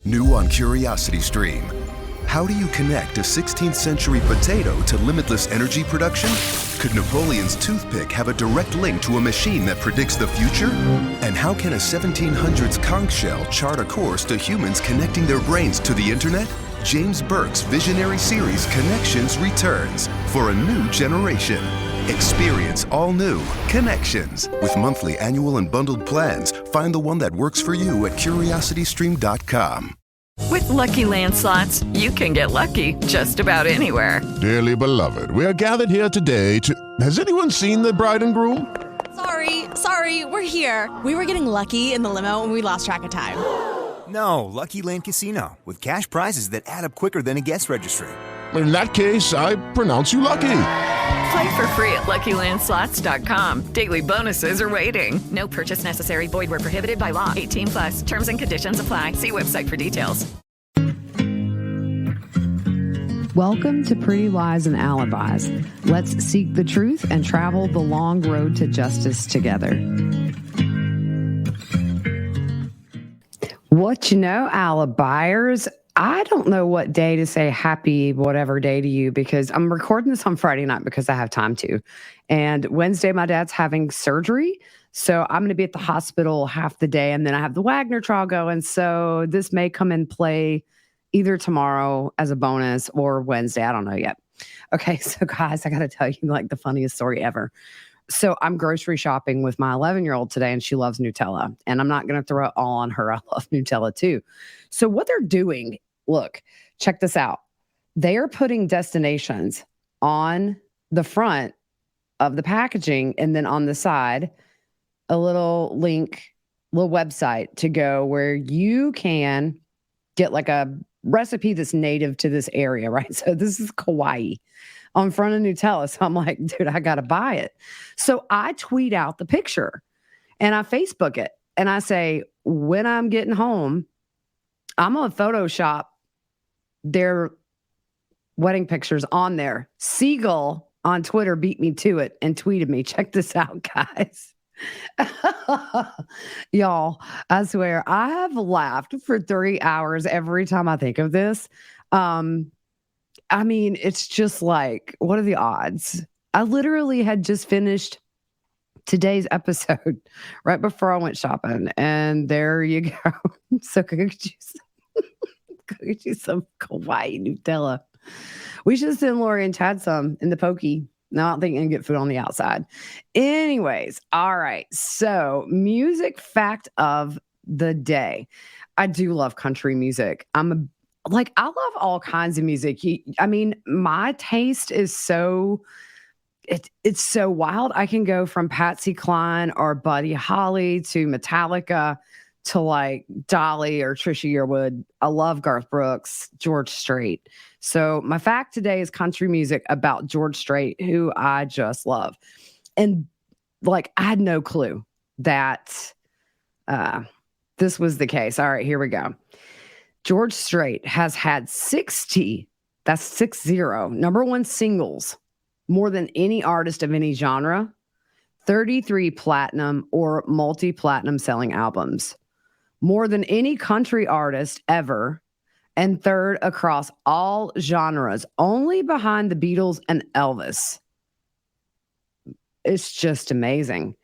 New on Curiosity Stream. How do you connect a 16th century potato to limitless energy production? Could Napoleon's toothpick have a direct link to a machine that predicts the future? And how can a 1700s conch shell chart a course to humans connecting their brains to the internet? James Burke's visionary series Connections returns for a new generation. Experience all new Connections. With monthly, annual, and bundled plans, find the one that works for you at curiositystream.com. With Lucky Land Slots, you can get lucky just about anywhere. Dearly beloved, we are gathered here today to... Has anyone seen the bride and groom? Sorry, we're here. We were getting lucky in the limo and we lost track of time. No, Lucky Land Casino, with cash prizes that add up quicker than a guest registry. In that case, I pronounce you lucky. Play for free at LuckyLandSlots.com. Daily bonuses are waiting. No purchase necessary. Void where prohibited by law. 18+. Terms and conditions apply. See website for details. Welcome to Pretty Lies and Alibis. Let's seek the truth and travel the long road to justice together. What you know, Alibiers? I don't know what day to say happy whatever day to you because I'm recording this on Friday night because I have time to. And Wednesday, my dad's having surgery. So I'm going to be at the hospital half the day and then I have the Wagner trial going. So this may come in play either tomorrow as a bonus or Wednesday. I don't know yet. Okay, so guys, I got to tell you like the funniest story ever. So I'm grocery shopping with my 11-year-old today and she loves Nutella. And I'm not going to throw it all on her. I love Nutella too. So what they're doing, look, check this out. They are putting destinations on the front of the packaging and then on the side, a little link, little website to go where you can get like a recipe that's native to this area, right? So this is Kauai on front of Nutella. So I'm like, dude, I got to buy it. So I tweet out the picture and I Facebook it and I say, when I'm getting home, I'm going to Photoshop their wedding pictures on there. Siegel on Twitter beat me to it and tweeted me. Check this out, guys. Y'all, I swear, I have laughed for 3 hours every time I think of this. I mean, it's just like, what are the odds? I literally had just finished today's episode right before I went shopping. And there you go. So cooked you some Kauai Nutella. We should send Lori and Chad some in the pokey. No, I don't think you can get food on the outside. Anyways, all right. So music fact of the day. I do love country music. I love all kinds of music. I mean, my taste is so, it's so wild. I can go from Patsy Cline or Buddy Holly to Metallica to like Dolly or Trisha Yearwood. I love Garth Brooks, George Strait. So my fact today is country music about George Strait, who I just love. And like, I had no clue that this was the case. All right, here we go. George Strait has had 60, that's 60, number one singles, more than any artist of any genre, 33 platinum or multi-platinum selling albums, more than any country artist ever, and third across all genres, only behind the Beatles and Elvis. It's just amazing.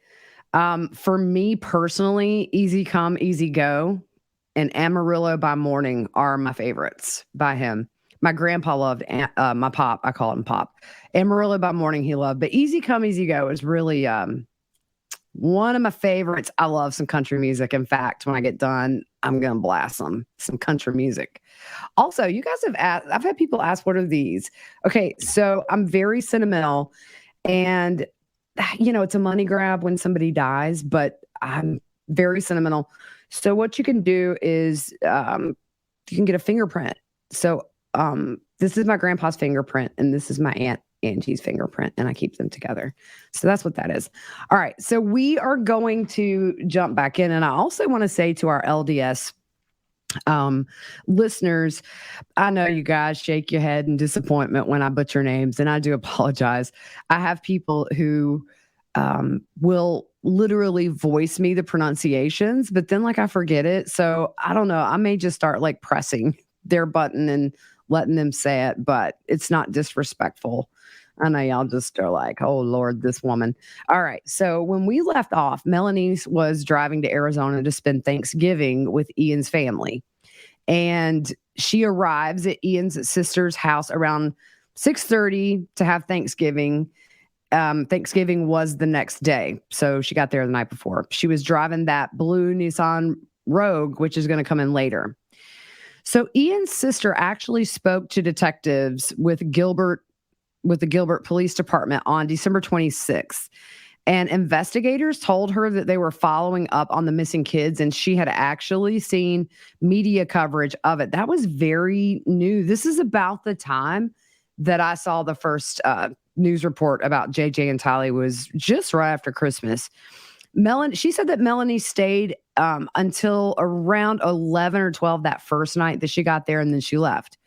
For me personally, Easy Come, Easy Go and Amarillo by Morning are my favorites by him. My grandpa loved my pop. I call him Pop. Amarillo by Morning he loved, but Easy Come, Easy Go is really one of my favorites. I love some country music. In fact, when I get done, I'm going to blast some country music. Also, you guys have asked, I've had people ask, what are these? Okay, so I'm very sentimental and, you know, it's a money grab when somebody dies, but I'm very sentimental. So what you can do is you can get a fingerprint. So this is my grandpa's fingerprint and this is my Aunt Angie's fingerprint, and I keep them together. So that's what that is. All right. So we are going to jump back in. And I also want to say to our LDS listeners, I know you guys shake your head in disappointment when I butcher names, and I do apologize. I have people who will literally voice me the pronunciations, but then like I forget it. So I don't know. I may just start like pressing their button and letting them say it, but it's not disrespectful. I know y'all just are like, oh Lord, this woman. All right. So when we left off, Melaniece was driving to Arizona to spend Thanksgiving with Ian's family. And she arrives at Ian's sister's house around 6:30 to have Thanksgiving. Thanksgiving was the next day. So she got there the night before. She was driving that blue Nissan Rogue, which is going to come in later. So Ian's sister actually spoke to detectives with the Gilbert Police Department on December 26th. And investigators told her that they were following up on the missing kids, and she had actually seen media coverage of it. That was very new. This is about the time that I saw the first news report about JJ and Tylee, was just right after Christmas. She said that Melanie stayed until around 11 or 12 that first night that she got there, and then she left.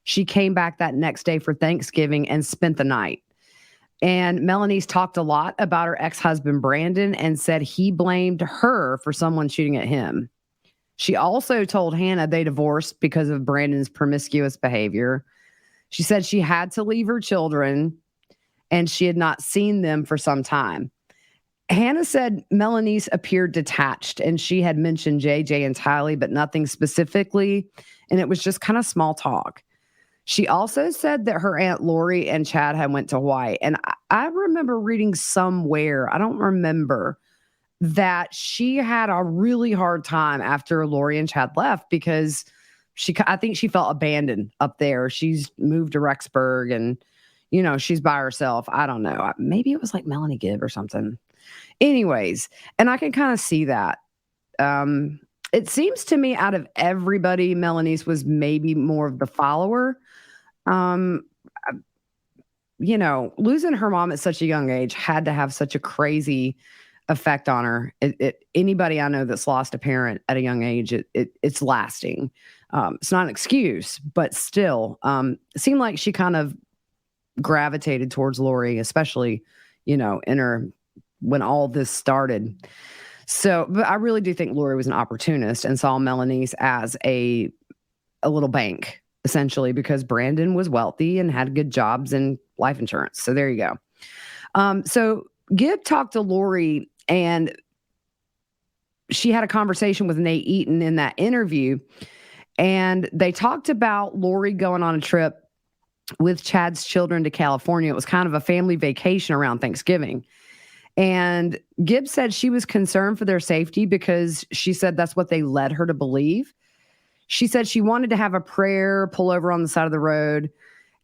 She came back that next day for Thanksgiving and spent the night. And Melaniece talked a lot about her ex-husband, Brandon, and said he blamed her for someone shooting at him. She also told Hannah they divorced because of Brandon's promiscuous behavior. She said she had to leave her children and she had not seen them for some time. Hannah said Melaniece appeared detached and she had mentioned JJ and Tylee, but nothing specifically. And it was just kind of small talk. She also said that her Aunt Lori and Chad had went to Hawaii. And I remember reading somewhere, I don't remember, that she had a really hard time after Lori and Chad left because I think she felt abandoned up there. She's moved to Rexburg and, she's by herself. I don't know. Maybe it was like Melanie Gibb or something. Anyways, and I can kind of see that. It seems to me out of everybody, Melaniece was maybe more of the follower. Losing her mom at such a young age had to have such a crazy effect on her. Anybody I know that's lost a parent at a young age, it's lasting. It's not an excuse, but still, it seemed like she kind of gravitated towards Lori, especially, when all this started. So, but I really do think Lori was an opportunist and saw Melaniece as a little bank, essentially, because Brandon was wealthy and had good jobs and life insurance. So there you go. So Gibb talked to Lori and she had a conversation with Nate Eaton in that interview. And they talked about Lori going on a trip with Chad's children to California. It was kind of a family vacation around Thanksgiving. And Gibb said she was concerned for their safety because she said that's what they led her to believe. She said she wanted to have a prayer pull over on the side of the road.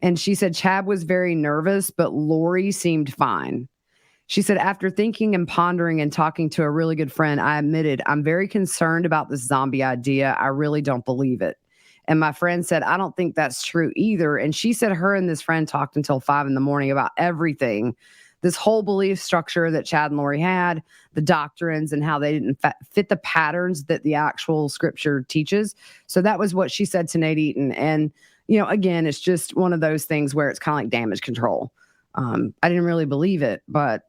And she said Chad was very nervous, but Lori seemed fine. She said, after thinking and pondering and talking to a really good friend, I admitted, I'm very concerned about this zombie idea. I really don't believe it. And my friend said, I don't think that's true either. And she said her and this friend talked until 5 a.m. about everything. This whole belief structure that Chad and Lori had, the doctrines and how they didn't fit the patterns that the actual scripture teaches. So that was what she said to Nate Eaton. And, again, it's just one of those things where it's kind of like damage control. I didn't really believe it, but,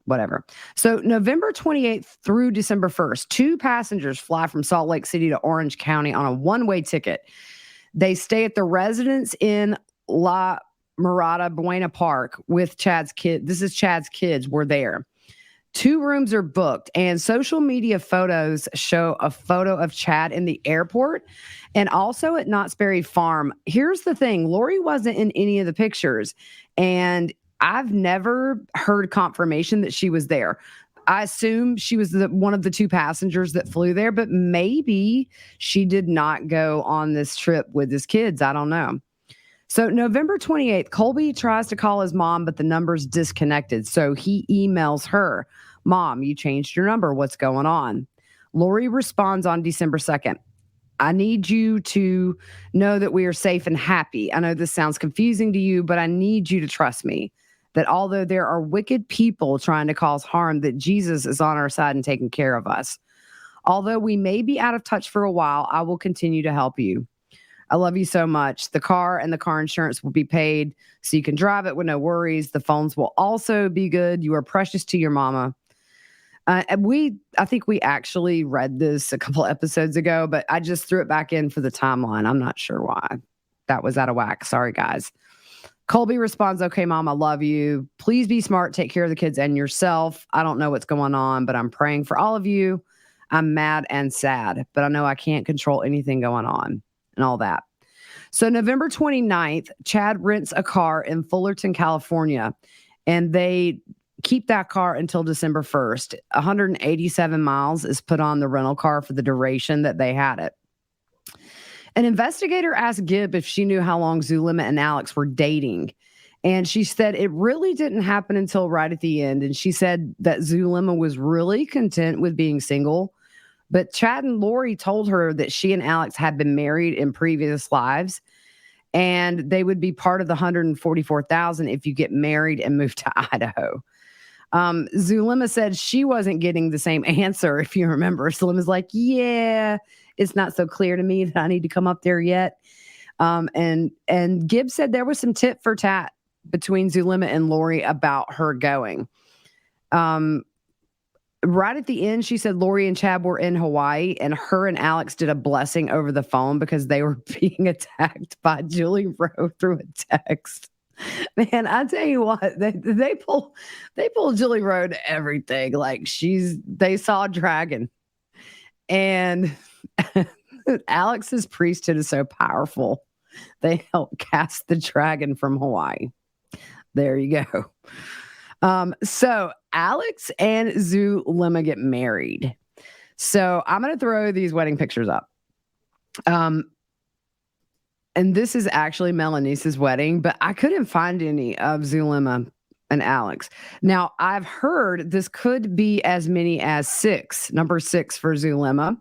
whatever. So November 28th through December 1st, 2 passengers fly from Salt Lake City to Orange County on a one-way ticket. They stay at the Residence Inn La Mirada Buena Park with Chad's kid. This is Chad's kids were there. 2 rooms are booked, and social media photos show a photo of Chad in the airport and also at Knott's Berry Farm. Here's the thing. Lori wasn't in any of the pictures, and I've never heard confirmation that she was there. I assume she was one of the 2 passengers that flew there, but maybe she did not go on this trip with his kids. I don't know. So November 28th, Colby tries to call his mom, but the number's disconnected. So he emails her, Mom, you changed your number. What's going on? Lori responds on December 2nd. I need you to know that we are safe and happy. I know this sounds confusing to you, but I need you to trust me that although there are wicked people trying to cause harm, that Jesus is on our side and taking care of us. Although we may be out of touch for a while, I will continue to help you. I love you so much. The car and the car insurance will be paid so you can drive it with no worries. The phones will also be good. You are precious to your mama. I think we actually read this a couple episodes ago, but I just threw it back in for the timeline. I'm not sure why. That was out of whack. Sorry, guys. Colby responds, okay, Mom, I love you. Please be smart. Take care of the kids and yourself. I don't know what's going on, but I'm praying for all of you. I'm mad and sad, but I know I can't control anything going on and all that. So November 29th, Chad rents a car in Fullerton, California, and they keep that car until December 1st. 187 miles is put on the rental car for the duration that they had it. An investigator asked Gibb if she knew how long Zulema and Alex were dating. And she said it really didn't happen until right at the end. And she said that Zulema was really content with being single. But Chad and Lori told her that she and Alex had been married in previous lives. And they would be part of the $144,000 if you get married and move to Idaho. Zulema said she wasn't getting the same answer, if you remember. Zulema's like, yeah, it's not so clear to me that I need to come up there yet. And Gibbs said there was some tit for tat between Zulema and Lori about her going. Right at the end, she said Lori and Chad were in Hawaii, and her and Alex did a blessing over the phone because they were being attacked by Julie Rowe through a text. Man, I tell you what, they pull Julie Rowe to everything. Like they saw a dragon, and Alex's priesthood is so powerful. They helped cast the dragon from Hawaii. There you go. So Alex and Zulema get married. So I'm going to throw these wedding pictures up. And this is actually Melaniece's wedding, but I couldn't find any of Zulema and Alex. Now, I've heard this could be as many as 6, number 6 for Zulema.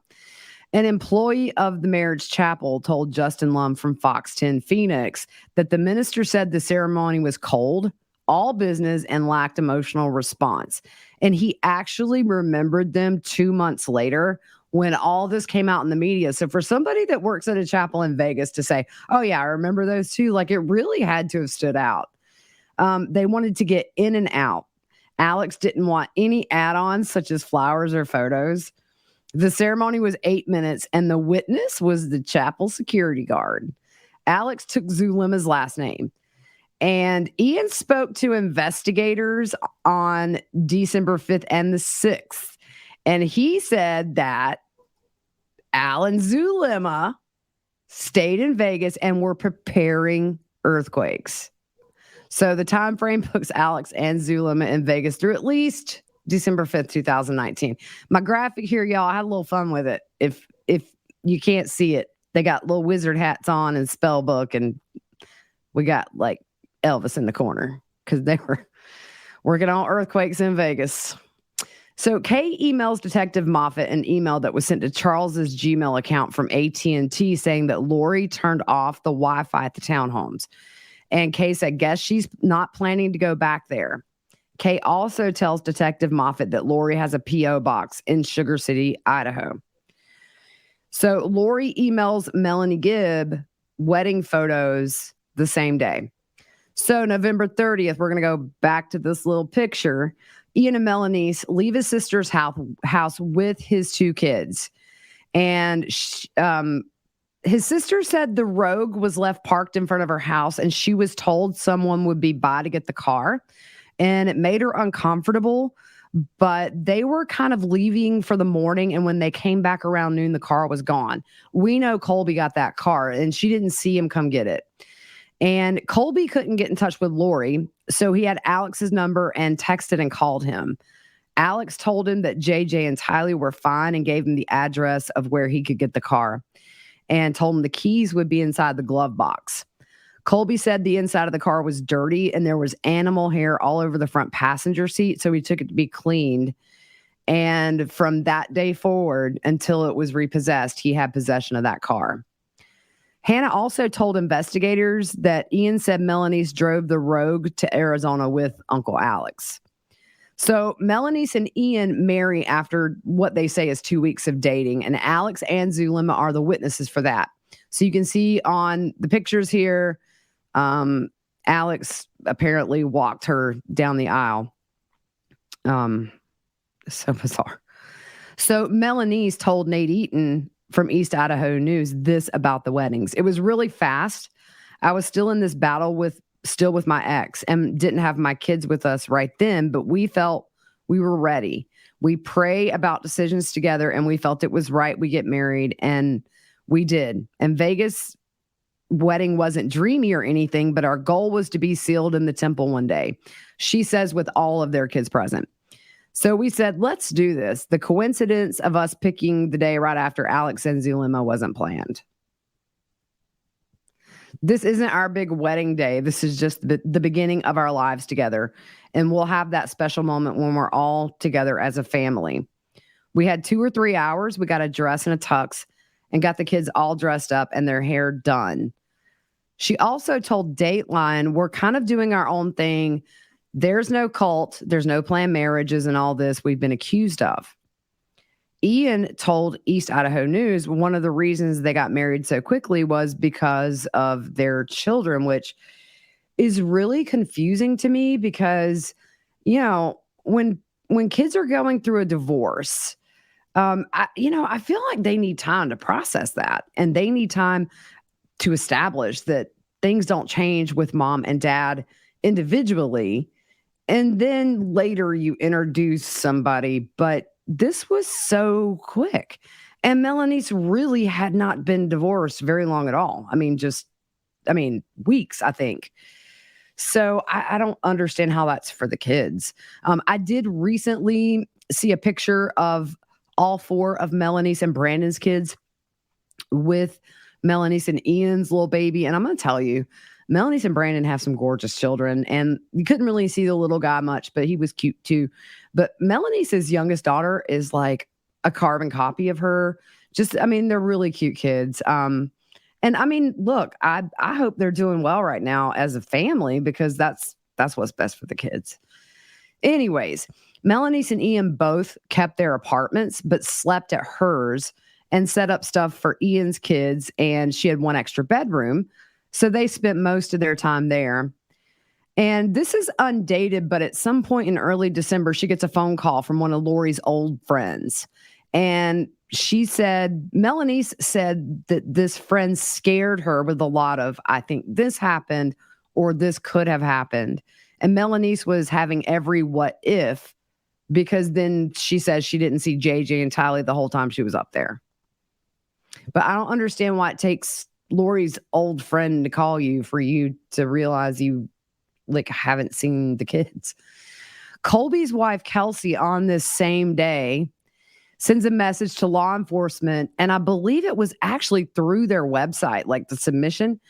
An employee of the marriage chapel told Justin Lum from Fox 10 Phoenix that the minister said the ceremony was cold, all business, and lacked emotional response. And he actually remembered them 2 months later when all this came out in the media. So for somebody that works at a chapel in Vegas to say, oh yeah, I remember those too, like it really had to have stood out. They wanted to get in and out. Alex didn't want any add-ons such as flowers or photos. The ceremony was 8 minutes and the witness was the chapel security guard. Alex took Zulema's last name. And Ian spoke to investigators on December 5th and the 6th. And he said that Al and Zulema stayed in Vegas and were preparing earthquakes. So the time frame puts Alex and Zulema in Vegas through at least December 5th, 2019. My graphic here, y'all, I had a little fun with it. If you can't see it, they got little wizard hats on and spell book, and we got like Elvis in the corner because they were working on earthquakes in Vegas. So Kay emails Detective Moffat an email that was sent to Charles's Gmail account from AT&T saying that Lori turned off the Wi-Fi at the townhomes. And Kay said, guess she's not planning to go back there. Kay also tells Detective Moffat that Lori has a P.O. box in Sugar City, Idaho. So Lori emails Melanie Gibb wedding photos the same day. So November 30th, we're going to go back to this little picture. Ian and Melaniece leave his sister's house with his 2 kids. And his sister said the Rogue was left parked in front of her house and she was told someone would be by to get the car. And it made her uncomfortable, but they were kind of leaving for the morning. And when they came back around noon, the car was gone. We know Colby got that car and she didn't see him come get it. And Colby couldn't get in touch with Lori, so he had Alex's number and texted and called him. Alex told him that JJ and Tylee were fine and gave him the address of where he could get the car and told him the keys would be inside the glove box. Colby said the inside of the car was dirty and there was animal hair all over the front passenger seat, so he took it to be cleaned. And from that day forward until it was repossessed, he had possession of that car. Hannah also told investigators that Ian said Melaniece drove the Rogue to Arizona with Uncle Alex. So Melaniece and Ian marry after what they say is 2 weeks of dating, and Alex and Zulema are the witnesses for that. So you can see on the pictures here, Alex apparently walked her down the aisle. So bizarre. So Melaniece told Nate Eaton from East Idaho News this about the weddings. It was really fast. I was still in this battle with my ex and didn't have my kids with us right then, but we felt we were ready. We pray about decisions together and we felt it was right. We get married and we did. And Vegas wedding wasn't dreamy or anything, but our goal was to be sealed in the temple one day. She says with all of their kids present. So we said, let's do this. The coincidence of us picking the day right after Alex and Zulema wasn't planned. This isn't our big wedding day. This is just the beginning of our lives together. And we'll have that special moment when we're all together as a family. We had 2 or 3 hours. We got a dress and a tux and got the kids all dressed up and their hair done. She also told Dateline, we're kind of doing our own thing. There's no cult. There's no planned marriages and all this we've been accused of. Ian told East Idaho News one of the reasons they got married so quickly was because of their children, which is really confusing to me because, you know, when kids are going through a divorce, I feel like they need time to process that and they need time to establish that things don't change with mom and dad individually. And then later you introduce somebody, but this was so quick. And Melaniece really had not been divorced very long at all. Weeks, I think. So I don't understand how that's for the kids. I did recently see a picture of all 4 of Melaniece and Brandon's kids with Melaniece and Ian's little baby. And I'm going to tell you, Melaniece and Brandon have some gorgeous children, and you couldn't really see the little guy much, but he was cute too. But Melaniece's youngest daughter is like a carbon copy of her. They're really cute kids. Look, I hope they're doing well right now as a family because that's what's best for the kids. Anyways, Melaniece and Ian both kept their apartments, but slept at hers and set up stuff for Ian's kids, and she had one extra bedroom. So they spent most of their time there. And this is undated, but at some point in early December, she gets a phone call from one of Lori's old friends. And Melaniece said that this friend scared her with a lot of, I think this happened or this could have happened. And Melaniece was having every what if, because then she says she didn't see JJ and Tylee the whole time she was up there. But I don't understand why it takes Lori's old friend to call you for you to realize you haven't seen the kids. Colby's wife, Kelsey, on this same day sends a message to law enforcement. And I believe it was actually through their website, like the submission,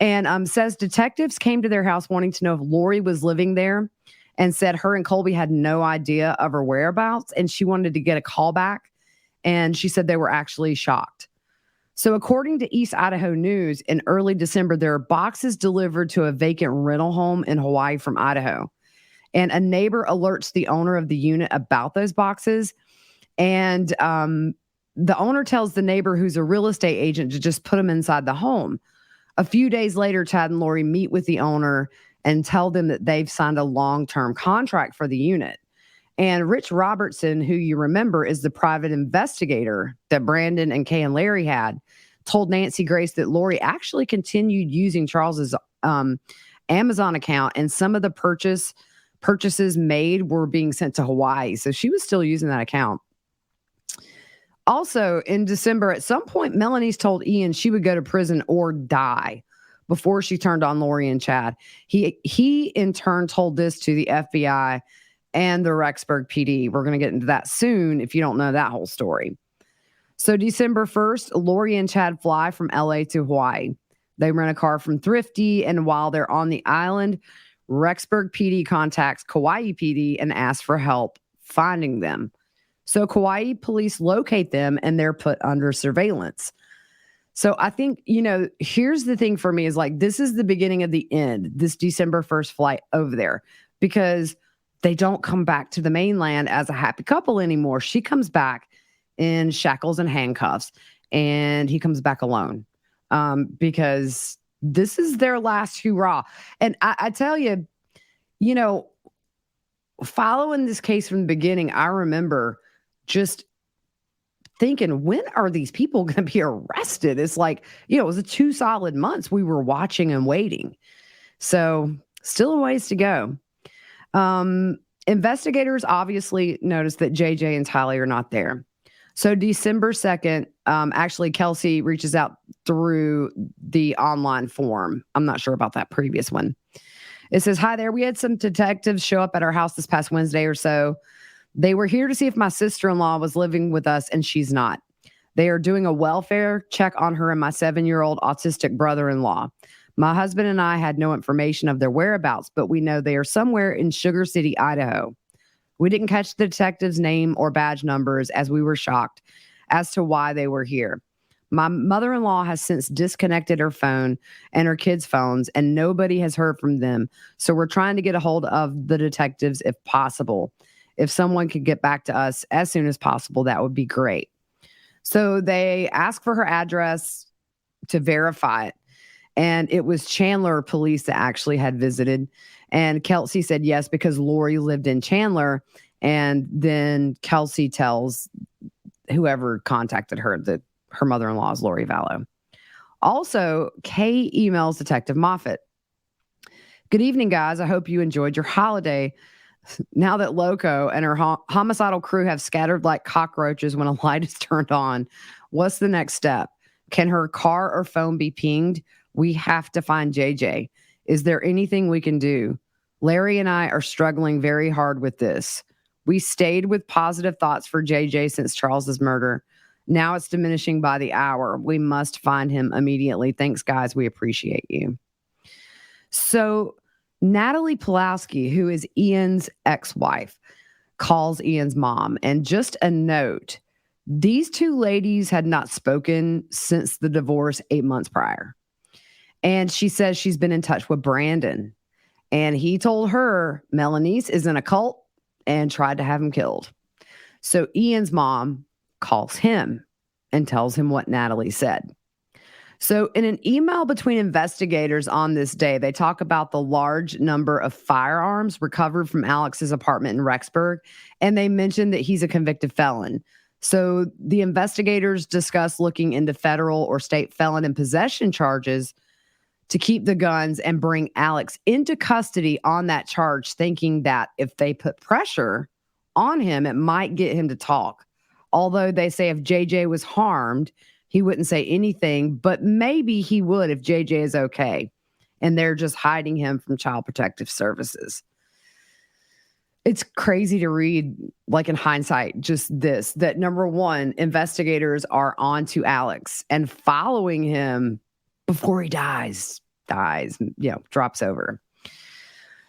and says detectives came to their house wanting to know if Lori was living there and said her and Colby had no idea of her whereabouts. And she wanted to get a call back. And she said they were actually shocked. So according to East Idaho News, in early December, there are boxes delivered to a vacant rental home in Hawaii from Idaho. And a neighbor alerts the owner of the unit about those boxes. And the owner tells the neighbor, who's a real estate agent, to just put them inside the home. A few days later, Chad and Lori meet with the owner and tell them that they've signed a long-term contract for the unit. And Rich Robertson, who you remember is the private investigator that Brandon and Kay and Larry had, told Nancy Grace that Lori actually continued using Charles's Amazon account, and some of the purchases made were being sent to Hawaii. So she was still using that account. Also, in December, at some point, Melaniece told Ian she would go to prison or die before she turned on Lori and Chad. He in turn told this to the FBI and the Rexburg PD. We're going to get into that soon if you don't know that whole story. So December 1st, Lori and Chad fly from LA to Hawaii. They rent a car from Thrifty, and while they're on the island, Rexburg PD contacts Kauai PD and asks for help finding them. So Kauai police locate them and they're put under surveillance. So I think, here's the thing for me is this is the beginning of the end, this December 1st flight over there, because they don't come back to the mainland as a happy couple anymore. She comes back in shackles and handcuffs, and he comes back alone. because this is their last hurrah. And I tell you, following this case from the beginning, I remember just thinking, when are these people going to be arrested? It's like, it was 2 solid months we were watching and waiting. So still a ways to go. Investigators obviously noticed that JJ and Tylee are not there. So December 2nd, actually Kelsey reaches out through the online form. I'm not sure about that previous one. It says, "Hi there. We had some detectives show up at our house this past Wednesday or so. They were here to see if my sister-in-law was living with us, and she's not. They are doing a welfare check on her and my 7-year-old autistic brother-in-law. My husband and I had no information of their whereabouts, but we know they are somewhere in Sugar City, Idaho. We didn't catch the detective's name or badge numbers, as we were shocked as to why they were here. My mother-in-law has since disconnected her phone and her kids' phones, and nobody has heard from them. So we're trying to get a hold of the detectives if possible. If someone could get back to us as soon as possible, that would be great." So they asked for her address to verify it. And it was Chandler police that actually had visited. And Kelsey said yes, because Lori lived in Chandler. And then Kelsey tells whoever contacted her that her mother-in-law is Lori Vallow. Also, Kay emails Detective Moffat. "Good evening, guys. I hope you enjoyed your holiday. Now that Loco and her homicidal crew have scattered like cockroaches when a light is turned on, what's the next step? Can her car or phone be pinged? We have to find JJ. Is there anything we can do? Larry and I are struggling very hard with this. We stayed with positive thoughts for JJ since Charles's murder. Now it's diminishing by the hour. We must find him immediately. Thanks, guys. We appreciate you." So Natalie Pulowski, who is Ian's ex-wife, calls Ian's mom. And just a note, these two ladies had not spoken since the divorce 8 months prior. And she says she's been in touch with Brandon. And he told her Melaniece is in a cult and tried to have him killed. So Ian's mom calls him and tells him what Natalie said. So in an email between investigators on this day, they talk about the large number of firearms recovered from Alex's apartment in Rexburg, and they mention that he's a convicted felon. So the investigators discuss looking into federal or state felon in possession charges to keep the guns and bring Alex into custody on that charge, thinking that if they put pressure on him, it might get him to talk. Although they say if JJ was harmed, he wouldn't say anything, but maybe he would if JJ is okay. And they're just hiding him from Child Protective Services. It's crazy to read, like in hindsight, just this, that number one, investigators are on to Alex and following him before he dies, drops over.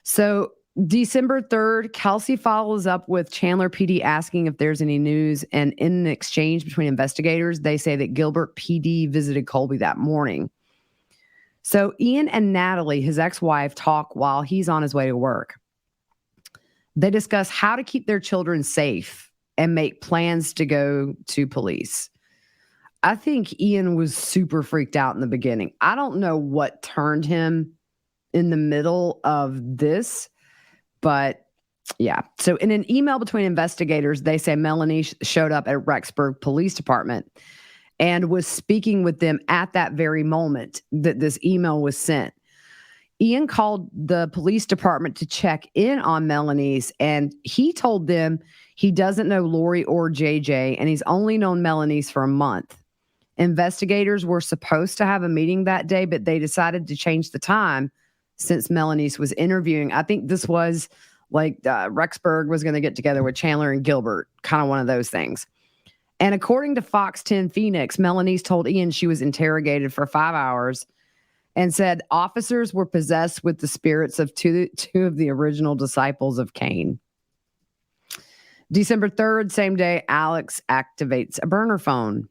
So December 3rd, Kelsey follows up with Chandler PD asking if there's any news. And in an exchange between investigators, they say that Gilbert PD visited Colby that morning. So Ian and Natalie, his ex-wife, talk while he's on his way to work. They discuss how to keep their children safe and make plans to go to police. I think Ian was super freaked out in the beginning. I don't know what turned him in the middle of this, but yeah. So in an email between investigators, they say Melanie showed up at Rexburg Police Department and was speaking with them at that very moment that this email was sent. Ian called the police department to check in on Melaniece, and he told them he doesn't know Lori or JJ, and he's only known Melaniece for a month. Investigators were supposed to have a meeting that day, but they decided to change the time since Melaniece was interviewing. I think this was like Rexburg was going to get together with Chandler and Gilbert, kind of one of those things. And according to Fox 10 Phoenix, Melaniece told Ian she was interrogated for 5 hours and said officers were possessed with the spirits of two of the original disciples of Cain. December 3rd, same day, Alex activates a burner phone.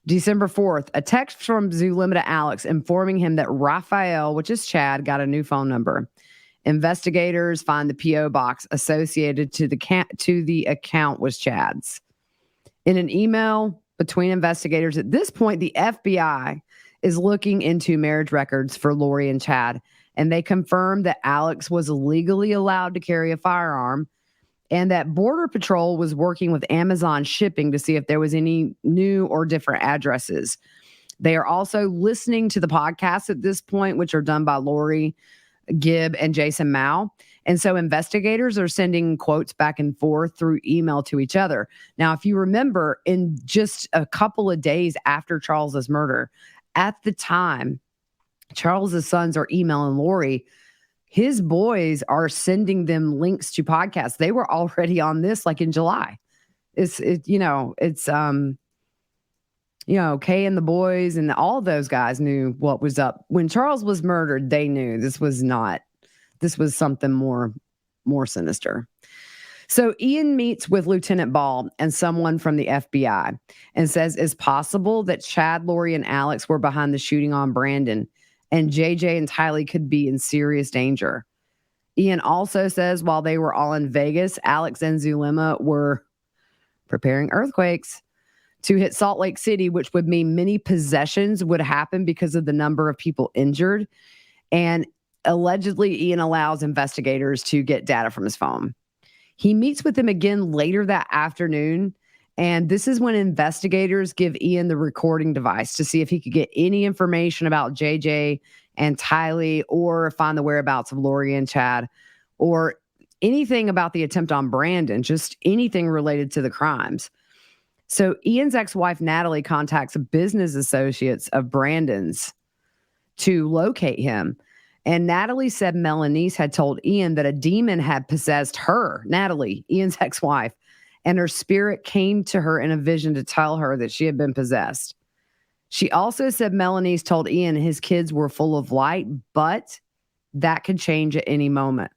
December 4th, a text from Zulema to Alex informing him that Raphael, which is Chad, got a new phone number. Investigators find the P.O. box associated to the account was Chad's. In an email between investigators, at this point, the FBI is looking into marriage records for Lori and Chad, and they confirmed that Alex was legally allowed to carry a firearm and that Border Patrol was working with Amazon Shipping to see if there was any new or different addresses. They are also listening to the podcasts at this point, which are done by Lori Gibb and Jason Mao. And so investigators are sending quotes back and forth through email to each other. Now, if you remember, in just a couple of days after Charles's murder, at the time, Charles's sons are emailing Lori. His boys are sending them links to podcasts. They were already on this like in July. It's Kay and the boys and all those guys knew what was up. When Charles was murdered, they knew this was something more sinister. So Ian meets with Lieutenant Ball and someone from the FBI and says it's possible that Chad, Lori, and Alex were behind the shooting on Brandon, and JJ and Tylee could be in serious danger. Ian also says while they were all in Vegas, Alex and Zulema were preparing earthquakes to hit Salt Lake City, which would mean many possessions would happen because of the number of people injured. And allegedly, Ian allows investigators to get data from his phone. He meets with them again later that afternoon, and this is when investigators give Ian the recording device to see if he could get any information about JJ and Tylee or find the whereabouts of Lori and Chad or anything about the attempt on Brandon, just anything related to the crimes. So Ian's ex-wife, Natalie, contacts business associates of Brandon's to locate him. And Natalie said Melaniece had told Ian that a demon had possessed her, Natalie, Ian's ex-wife, and her spirit came to her in a vision to tell her that she had been possessed. She also said Melaniece told Ian his kids were full of light, but that could change at any moment.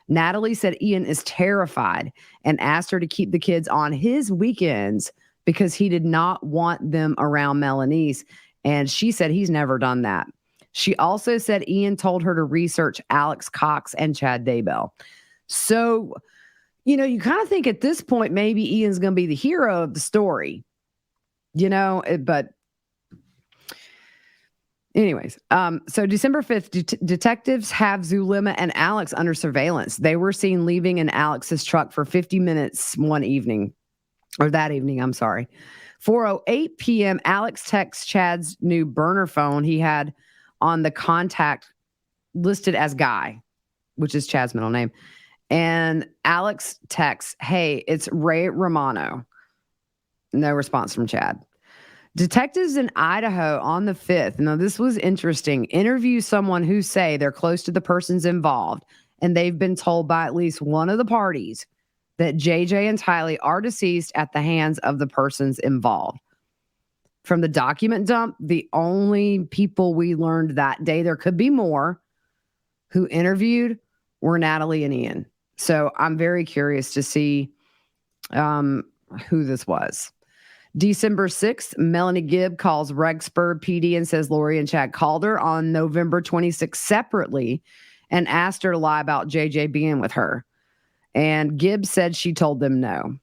Natalie said Ian is terrified and asked her to keep the kids on his weekends because he did not want them around Melaniece. And she said he's never done that. She also said Ian told her to research Alex Cox and Chad Daybell. So, you kind of think at this point, maybe Ian's going to be the hero of the story, but anyways, so December 5th, detectives have Zulema and Alex under surveillance. They were seen leaving in Alex's truck for 50 minutes that evening, I'm sorry. 4:08 p.m., Alex texts Chad's new burner phone he had on the contact listed as Guy, which is Chad's middle name. And Alex texts, "Hey, it's Ray Romano." No response from Chad. Detectives in Idaho on the 5th, now this was interesting, interview someone who say they're close to the persons involved, and they've been told by at least one of the parties that JJ and Tylee are deceased at the hands of the persons involved. From the document dump, the only people we learned that day, there could be more, who interviewed were Natalie and Ian. So I'm very curious to see who this was. December 6th, Melanie Gibb calls Rexburg PD and says Lori and Chad called her on November 26th separately and asked her to lie about JJ being with her. And Gibb said she told them no.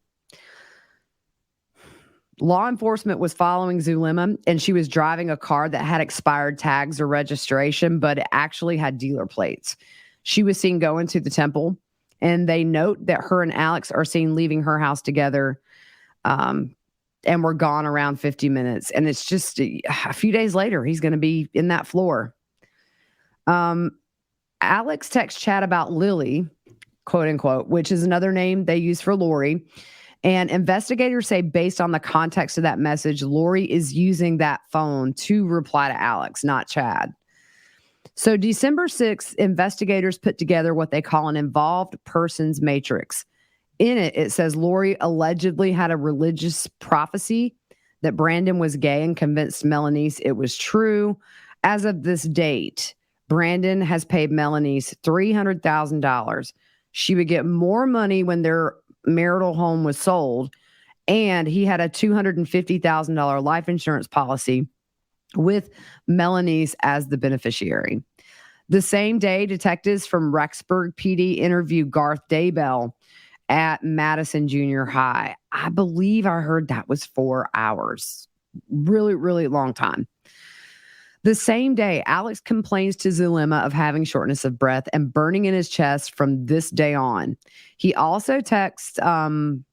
Law enforcement was following Zulema, and she was driving a car that had expired tags or registration, but it actually had dealer plates. She was seen going to the temple, and they note that her and Alex are seen leaving her house together, and were gone around 50 minutes. And it's just a few days later, he's going to be in that floor. Alex texts Chad about Lily, quote unquote, which is another name they use for Lori. And investigators say based on the context of that message, Lori is using that phone to reply to Alex, not Chad. So December 6th, investigators put together what they call an involved persons matrix. In it, it says Lori allegedly had a religious prophecy that Brandon was gay and convinced Melaniece it was true. As of this date, Brandon has paid Melaniece $300,000. She would get more money when their marital home was sold, and he had a $250,000 life insurance policy with Melaniece as the beneficiary. The same day, detectives from Rexburg PD interviewed Garth Daybell at Madison Junior High. I believe I heard that was 4 hours. Really, really long time. The same day, Alex complains to Zulema of having shortness of breath and burning in his chest from this day on. He also texts, the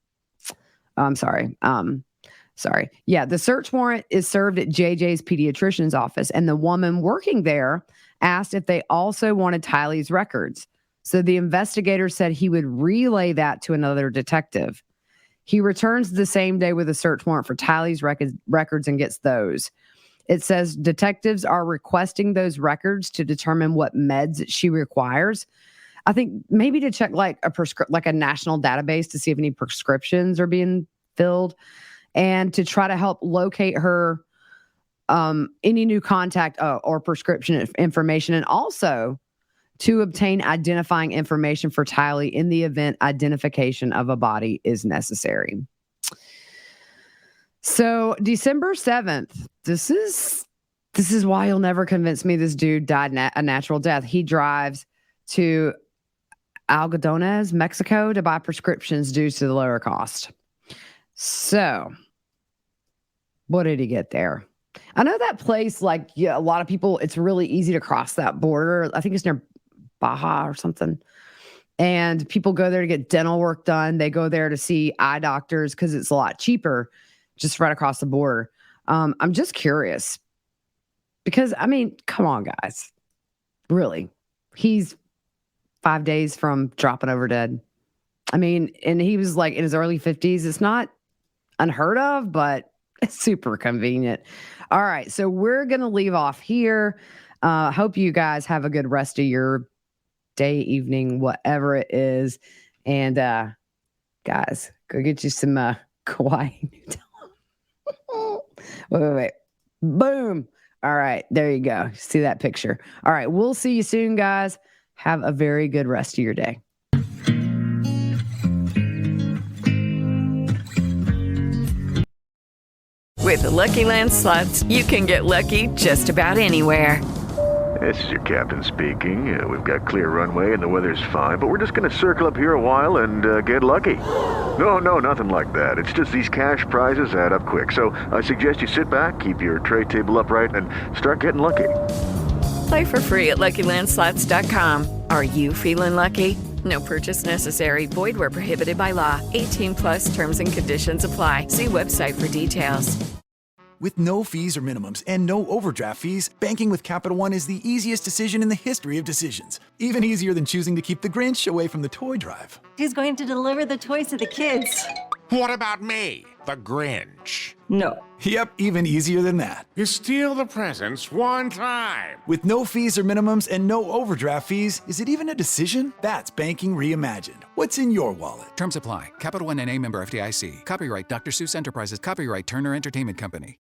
search warrant is served at JJ's pediatrician's office, and the woman working there asked if they also wanted Tylee's records. So the investigator said he would relay that to another detective. He returns the same day with a search warrant for Tylee's records and gets those. It says detectives are requesting those records to determine what meds she requires. I think maybe to check like a national database to see if any prescriptions are being filled, and to try to help locate her any new contact or prescription information, and also to obtain identifying information for Tylee in the event identification of a body is necessary. So December 7th, this is why you'll never convince me this dude died a natural death. He drives to Algodones, Mexico to buy prescriptions due to the lower cost. So what did he get there? I know that place, a lot of people, it's really easy to cross that border. I think it's near Baja or something. And people go there to get dental work done. They go there to see eye doctors because it's a lot cheaper just right across the border. I'm just curious because, I mean, come on, guys. Really? He's 5 days from dropping over dead. I mean, and he was in his early 50s. It's not unheard of, but it's super convenient. All right. So we're going to leave off here. Hope you guys have a good rest of your day, evening, whatever it is. And guys, go get you some Kauai. Wait. Boom. All right. There you go. See that picture. All right. We'll see you soon, guys. Have a very good rest of your day. With the Lucky Land Slots, you can get lucky just about anywhere. This is your captain speaking. We've got clear runway and the weather's fine, but we're just going to circle up here a while and get lucky. No, nothing like that. It's just these cash prizes add up quick. So I suggest you sit back, keep your tray table upright, and start getting lucky. Play for free at LuckyLandSlots.com. Are you feeling lucky? No purchase necessary. Void where prohibited by law. 18+ terms and conditions apply. See website for details. With no fees or minimums and no overdraft fees, banking with Capital One is the easiest decision in the history of decisions. Even easier than choosing to keep the Grinch away from the toy drive. Who's going to deliver the toys to the kids? What about me, the Grinch? No. Yep, even easier than that. You steal the presents one time. With no fees or minimums and no overdraft fees, is it even a decision? That's banking reimagined. What's in your wallet? Terms apply. Capital One NA, member FDIC. Copyright Dr. Seuss Enterprises. Copyright Turner Entertainment Company.